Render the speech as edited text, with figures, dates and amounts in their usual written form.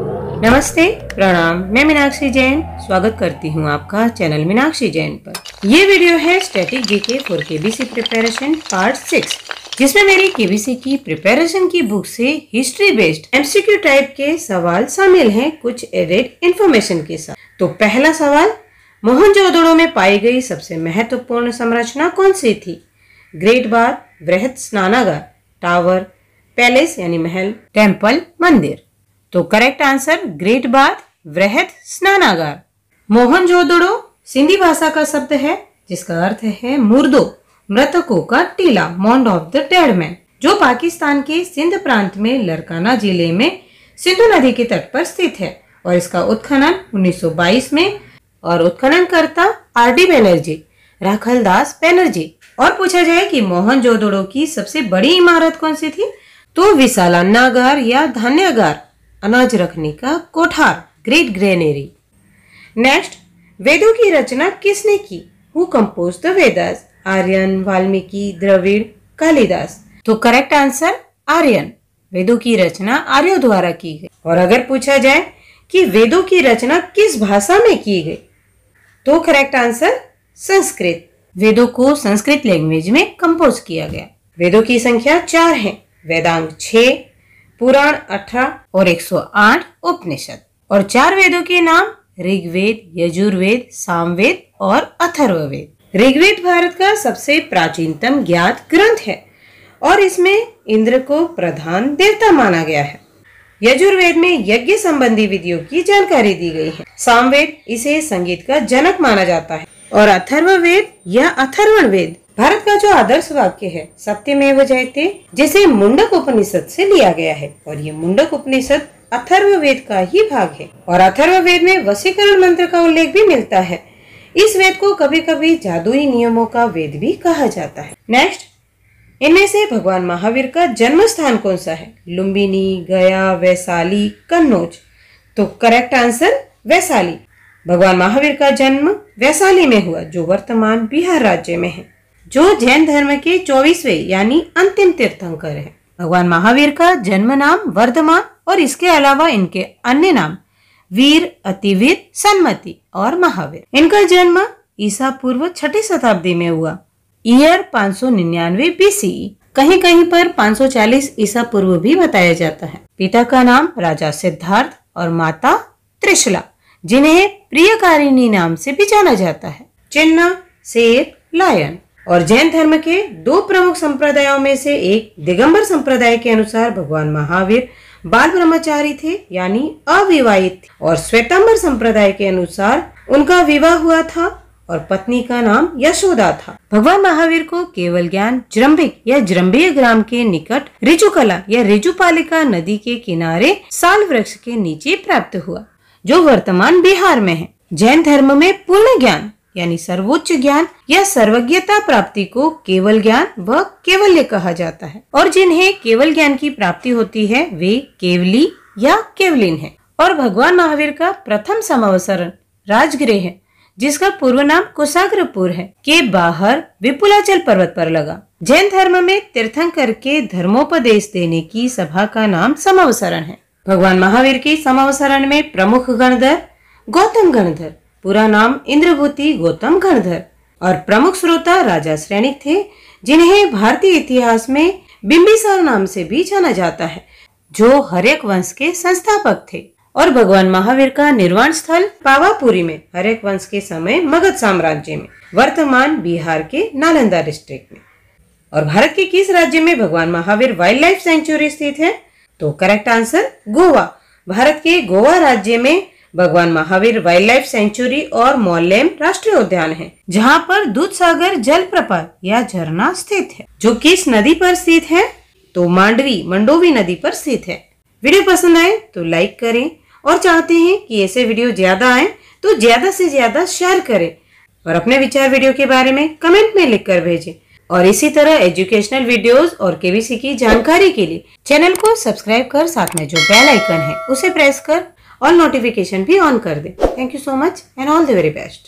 नमस्ते, प्रणाम। मैं मीनाक्षी जैन स्वागत करती हूँ आपका चैनल मीनाक्षी जैन पर। ये वीडियो है static GK for KBC preparation part 6, जिसमें मेरी केबीसी की प्रिपरेशन की बुक से हिस्ट्री बेस्ड एमसीक्यू टाइप के सवाल शामिल हैं कुछ एडेड इंफॉर्मेशन के साथ। तो पहला सवाल, मोहनजोदड़ो में पाई गई सबसे महत्वपूर्ण संरचना कौन सी थी? ग्रेट बाथ, वृहद स्नानागार, टावर, पैलेस यानी महल, टेम्पल, मंदिर। तो करेक्ट आंसर ग्रेट बाथ, वृहद स्नानागार। मोहनजोदड़ो सिंधी भाषा का शब्द है जिसका अर्थ है मुर्दों, मृतकों का टीला, mound of the dead man, जो पाकिस्तान के सिंध प्रांत में लरकाना जिले में सिंधु नदी के तट पर स्थित है और इसका उत्खनन 1922 में और उत्खननकर्ता आर.डी. बनर्जी, राखलदास बनर्जी। और पूछा जाए कि मोहनजोदड़ो की सबसे बड़ी इमारत कौन सी थी, तो विशालान्नागार या धान्यागार, अनाज रखने का कोठार, ग्रेट ग्रेनरी। नेक्स्ट, वेदों की रचना किसने की? Who compose the Vedas? Aryan, Valmiki, Dravid, Kalidas. तो करेक्ट आंसर आर्यन। वेदों की रचना आर्यों द्वारा की गई। और अगर पूछा जाए कि वेदों की रचना किस भाषा में की गई, तो करेक्ट आंसर संस्कृत। वेदों को संस्कृत लैंग्वेज में कंपोज किया गया। वेदों की संख्या 4 है, वेदांग 6, पुराण 18 और 108 उपनिषद। और 4 वेदों के नाम ऋग्वेद, यजुर्वेद, सामवेद और अथर्ववेद। ऋग्वेद भारत का सबसे प्राचीनतम ज्ञात ग्रंथ है और इसमें इंद्र को प्रधान देवता माना गया है। यजुर्वेद में यज्ञ संबंधी विधियों की जानकारी दी गई है। सामवेद इसे संगीत का जनक माना जाता है और अथर्ववेद या अथर्वण वेद भारत का जो आदर्श वाक्य है, सत्यमेव जयते, जिसे मुंडक उपनिषद से लिया गया है। और ये मुंडक उपनिषद अथर्ववेद का ही भाग है और अथर्ववेद में वशीकरण मंत्र का उल्लेख भी मिलता है। इस वेद को कभी कभी जादुई नियमों का वेद भी कहा जाता है। नेक्स्ट, इनमें से भगवान महावीर का जन्म स्थान कौन सा है? लुम्बिनी, गया, वैशाली, कन्नौज। तो करेक्ट आंसर वैशाली। भगवान महावीर का जन्म वैशाली में हुआ, जो वर्तमान बिहार राज्य में है, जो जैन धर्म के 24वें यानी अंतिम तीर्थंकर है। भगवान महावीर का जन्म नाम वर्धमान और इसके अलावा इनके अन्य नाम वीर, अतिवीर, सन्मति और महावीर। इनका जन्म ईसा पूर्व 6ठी शताब्दी में हुआ, ईयर 599 BCE। कहीं कहीं पर 540 ईसा पूर्व भी बताया जाता है। पिता का नाम राजा सिद्धार्थ और माता त्रिशला, जिन्हें प्रियकारिणी नाम से भी जाना जाता है। चिन्ह शेर, लायन। और जैन धर्म के 2 प्रमुख संप्रदायों में से एक दिगंबर संप्रदाय के अनुसार भगवान महावीर बाल ब्रह्मचारी थे यानी अविवाहित थे और श्वेतांबर संप्रदाय के अनुसार उनका विवाह हुआ था और पत्नी का नाम यशोदा था। भगवान महावीर को केवल ज्ञान जृंभिक या जृंभीय ग्राम के निकट ऋजुकला या ऋजुपालिका नदी के किनारे साल वृक्ष के नीचे प्राप्त हुआ, जो वर्तमान बिहार में है। जैन धर्म में पूर्ण ज्ञान यानी सर्वोच्च ज्ञान या सर्वज्ञता प्राप्ति को केवल ज्ञान व केवल्य कहा जाता है और जिन्हें केवल ज्ञान की प्राप्ति होती है वे केवली या केवलिन है। और भगवान महावीर का प्रथम समावसरण राजगृह है, जिसका पूर्व नाम कुशाग्रपुर है, के बाहर विपुलाचल पर्वत पर लगा। जैन धर्म में तीर्थंकर के धर्मोपदेश देने की सभा का नाम समावसरण है। भगवान महावीर के समावसरण में प्रमुख गणधर गौतम गणधर, पूरा नाम इंद्रभूति गौतम गणधर, और प्रमुख श्रोता राजा श्रेणिक थे, जिन्हें भारतीय इतिहास में बिंबिसार नाम से भी जाना जाता है, जो हर्यक वंश के संस्थापक थे। और भगवान महावीर का निर्वाण स्थल पावापुरी में हर्यक वंश के समय मगध साम्राज्य में, वर्तमान बिहार के नालंदा डिस्ट्रिक्ट में। और भारत के किस राज्य में भगवान महावीर वाइल्ड लाइफ सेंचुरी स्थित है? तो करेक्ट आंसर गोवा। भारत के गोवा राज्य में भगवान महावीर वाइल्ड लाइफ सेंचुरी और मौलेम राष्ट्रीय उद्यान है, जहां पर दूधसागर जलप्रपात या झरना स्थित है, जो किस नदी पर स्थित है? तो मंडोवी नदी पर स्थित है। वीडियो पसंद आए तो लाइक करें और चाहते हैं कि ऐसे वीडियो ज्यादा आए तो ज्यादा से ज्यादा शेयर करें और अपने विचार वीडियो के बारे में कमेंट में लिखकर भेजें। और इसी तरह एजुकेशनल वीडियोस और केबीसी की जानकारी के लिए चैनल को सब्सक्राइब कर साथ में जो बेल आइकन है उसे प्रेस कर और नोटिफिकेशन भी ऑन कर दें। Thank you so much and all the very best.